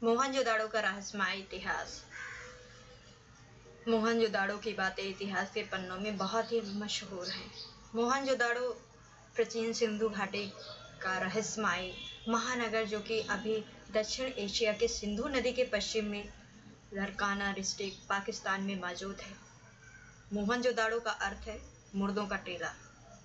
मोहनजोदाड़ो का रहस्यमय इतिहास। मोहनजोदाड़ो की बातें इतिहास के पन्नों में बहुत ही मशहूर हैं। मोहनजोदाड़ो प्राचीन सिंधु घाटी का रहस्यमय महानगर, जो कि अभी दक्षिण एशिया के सिंधु नदी के पश्चिम में लरकाना डिस्ट्रिक्ट पाकिस्तान में मौजूद है। मोहनजोदाड़ो का अर्थ है मुर्दों का टीला।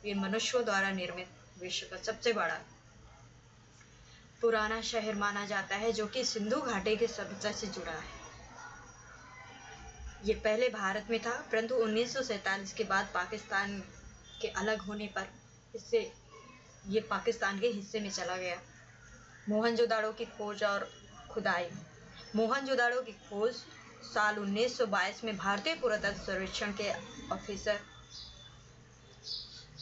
ये मनुष्यों द्वारा निर्मित विश्व का सबसे बड़ा पुराना शहर माना जाता है, जो कि सिंधु घाटी के सभ्यता से जुड़ा है। ये पहले भारत में था, परंतु 1947 के बाद पाकिस्तान के अलग होने पर ये पाकिस्तान के हिस्से में चला गया। मोहनजोदाड़ो की खोज और खुदाई। मोहनजोदाड़ो की खोज साल 1922 में भारतीय पुरातत्व सर्वेक्षण के ऑफिसर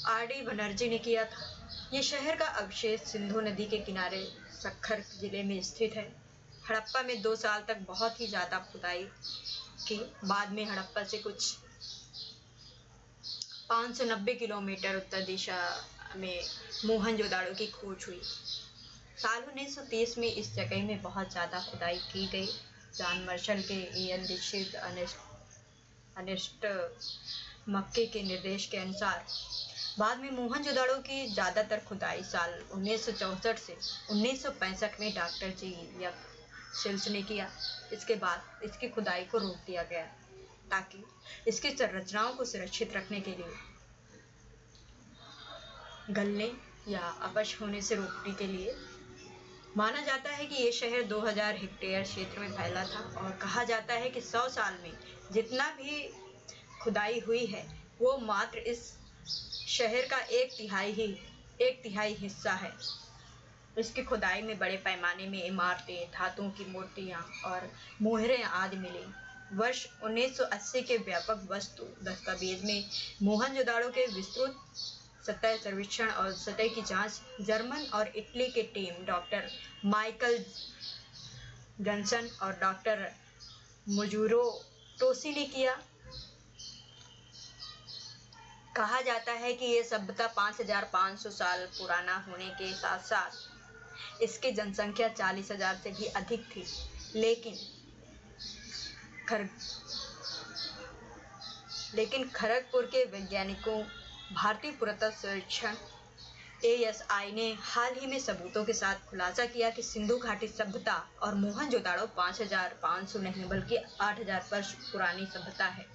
आर.डी. बनर्जी ने किया था। ये शहर का अवशेष सिंधु नदी के किनारे सक्खर जिले में स्थित है। हड़प्पा में 2 साल तक बहुत ही ज़्यादा खुदाई की। बाद में हड़प्पा से कुछ 590 किलोमीटर उत्तर दिशा में मोहनजोदाड़ो की खोज हुई। साल 1930 में इस जगह में बहुत ज़्यादा खुदाई की गई। जॉन मार्शल के इयन दीक्षित अर्नेस्ट मक्के के निर्देश के अनुसार बाद में मोहनजोदाड़ो की ज़्यादातर खुदाई साल 1964 से 1965 में डॉक्टर जी.एफ. शिल्स ने किया। इसके बाद इसकी खुदाई को रोक दिया गया ताकि इसकी संरचनाओं को सुरक्षित रखने के लिए गलने या अपच होने से रोकने के लिए। माना जाता है कि ये शहर 2000 हेक्टेयर क्षेत्र में फैला था और कहा जाता है कि 100 साल में जितना भी खुदाई हुई है वो मात्र इस शहर का एक तिहाई हिस्सा है। इसकी खुदाई में बड़े पैमाने में इमारतें, धातुओं की मूर्तियां और मोहरें आदि मिली। वर्ष 1980 के व्यापक वस्तु दस्तावेज में मोहनजोदाड़ो के विस्तृत सतह सर्वेक्षण और सतह की जांच जर्मन और इटली के टीम डॉक्टर माइकल जंसन और डॉक्टर मुजुरो टोसी ने किया। कहा जाता है कि ये सभ्यता 5500 साल पुराना होने के साथ साथ इसकी जनसंख्या 40,000 से भी अधिक थी। लेकिन खड़गपुर के वैज्ञानिकों भारतीय पुरातत्व सर्वेक्षण ASI ने हाल ही में सबूतों के साथ खुलासा किया कि सिंधु घाटी सभ्यता और मोहनजोदाड़ो 5500 नहीं बल्कि 8000 वर्ष पुरानी सभ्यता है।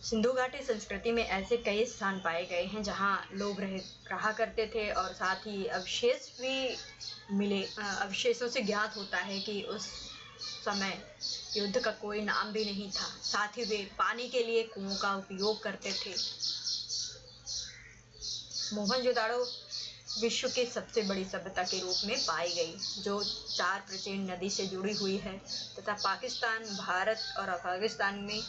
सिंधु घाटी संस्कृति में ऐसे कई स्थान पाए गए हैं जहां लोग रहा करते थे और साथ ही अवशेष भी मिले। अवशेषों से ज्ञात होता है कि उस समय युद्ध का कोई नाम भी नहीं था। साथ ही वे पानी के लिए कुओं का उपयोग करते थे। मोहनजोदाड़ो विश्व की सबसे बड़ी सभ्यता के रूप में पाई गई, जो 4 प्राचीन नदी से जुड़ी हुई है तथा पाकिस्तान, भारत और अफगानिस्तान में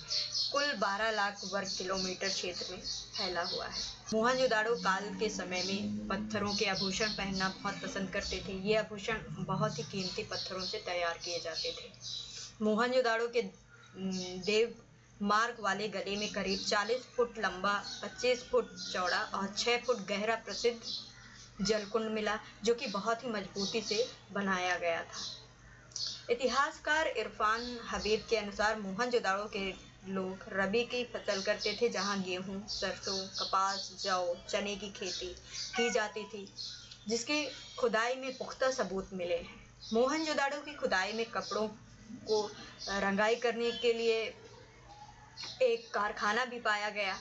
कुल 12 लाख वर्ग किलोमीटर क्षेत्र में फैला हुआ है। मोहनजोदाड़ो काल के समय में पत्थरों के आभूषण पहनना बहुत पसंद करते थे। ये आभूषण बहुत ही कीमती पत्थरों से तैयार किए जाते थे। मोहनजोदाड़ो के देव मार्ग वाले गले में करीब 40 फुट लंबा, 25 फुट चौड़ा और 6 फुट गहरा प्रसिद्ध जलकुंड मिला, जो कि बहुत ही मजबूती से बनाया गया था। इतिहासकार इरफान हबीब के अनुसार मोहनजोदाड़ो के लोग रबी की फसल करते थे, जहां गेहूं, सरसों, कपास, जौ, चने की खेती की जाती थी, जिसकी खुदाई में पुख्ता सबूत मिले हैं। मोहनजोदाड़ो की खुदाई में कपड़ों को रंगाई करने के लिए एक कारखाना भी पाया गया।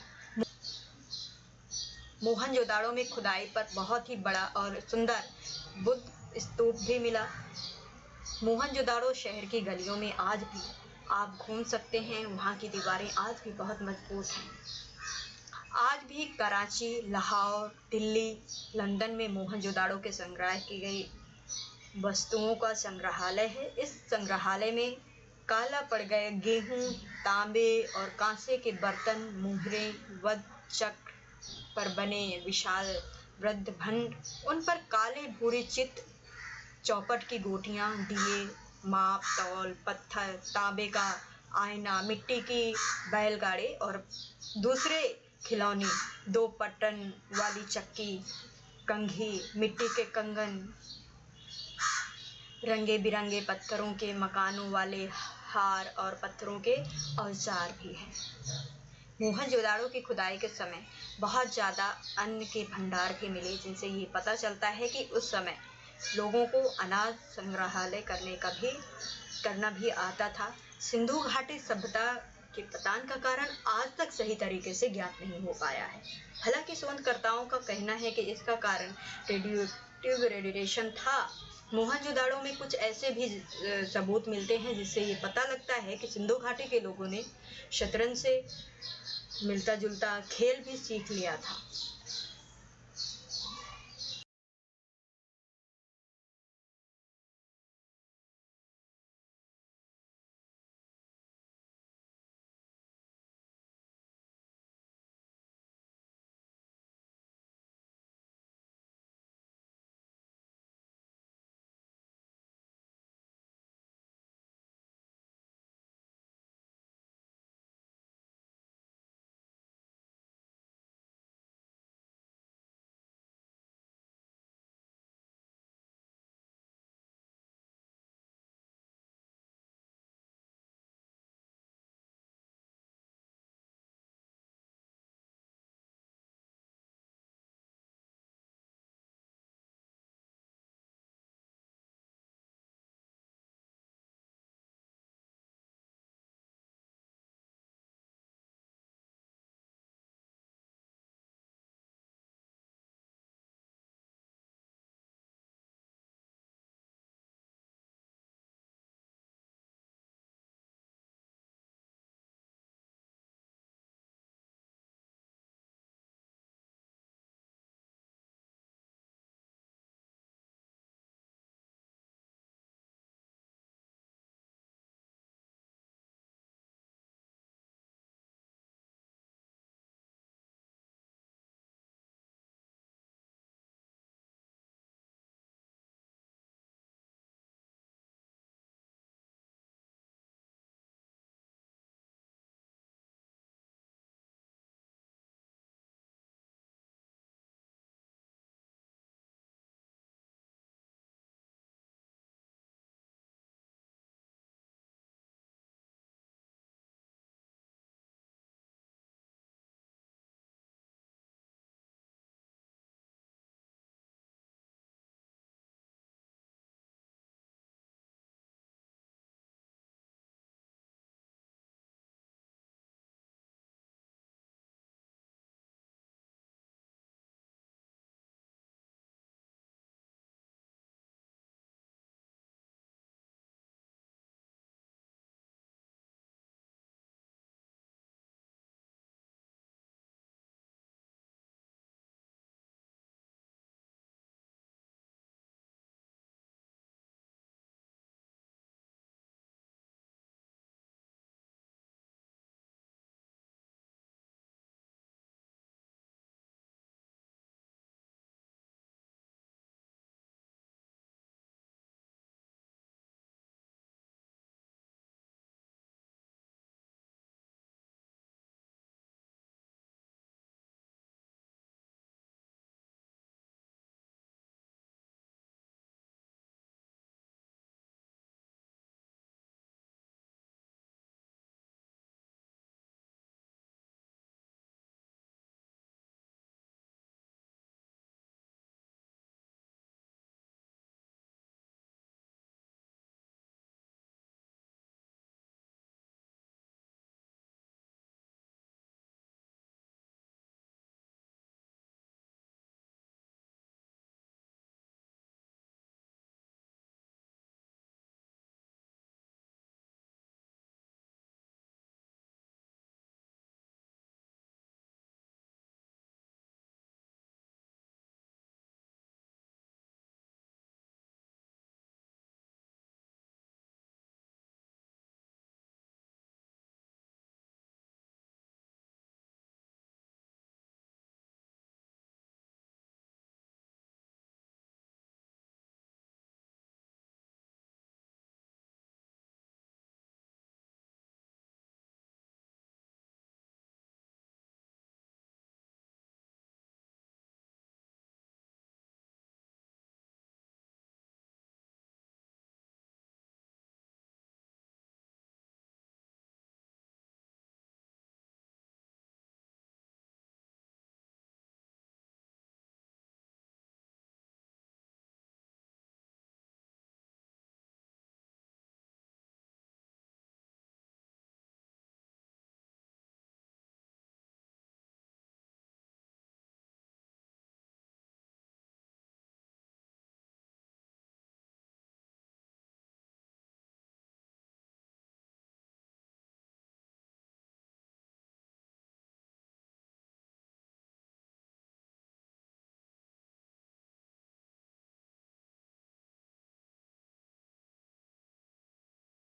मोहनजोदाड़ो में खुदाई पर बहुत ही बड़ा और सुंदर बुद्ध स्तूप भी मिला। मोहनजोदाड़ो शहर की गलियों में आज भी आप घूम सकते हैं। वहाँ की दीवारें आज भी बहुत मजबूत हैं। आज भी कराची, लाहौर, दिल्ली, लंदन में मोहनजोदाड़ो के संग्रह की गई वस्तुओं का संग्रहालय है। इस संग्रहालय में काला पड़ गए गेहूं, तांबे और कांसे के बर्तन, मुहरें, वध चक्र पर बने विशाल वृद्ध भंड, उन पर काले भूरे चित्र, चौपट की गोटियां, दिए, माप तौल, पत्थर, तांबे का आईना, मिट्टी की बैलगाड़ी और दूसरे खिलौने, 2 पट्टन वाली चक्की, कंघी, मिट्टी के कंगन, रंगे बिरंगे पत्थरों के मकानों वाले हार और पत्थरों के औजार भी हैं। मोहनजोदाड़ो की खुदाई के समय बहुत ज़्यादा अन्न के भंडार भी मिले, जिनसे ये पता चलता है कि उस समय लोगों को अनाज संग्रहालय करना भी आता था। सिंधु घाटी सभ्यता के पतन का कारण आज तक सही तरीके से ज्ञात नहीं हो पाया है। हालांकि शोधकर्ताओं का कहना है कि इसका कारण रेडियोएक्टिव रेडिएशन था। मोहनजोदाड़ो में कुछ ऐसे भी सबूत मिलते हैं जिससे ये पता लगता है कि सिंधु घाटी के लोगों ने शतरंज से मिलता जुलता खेल भी सीख लिया था।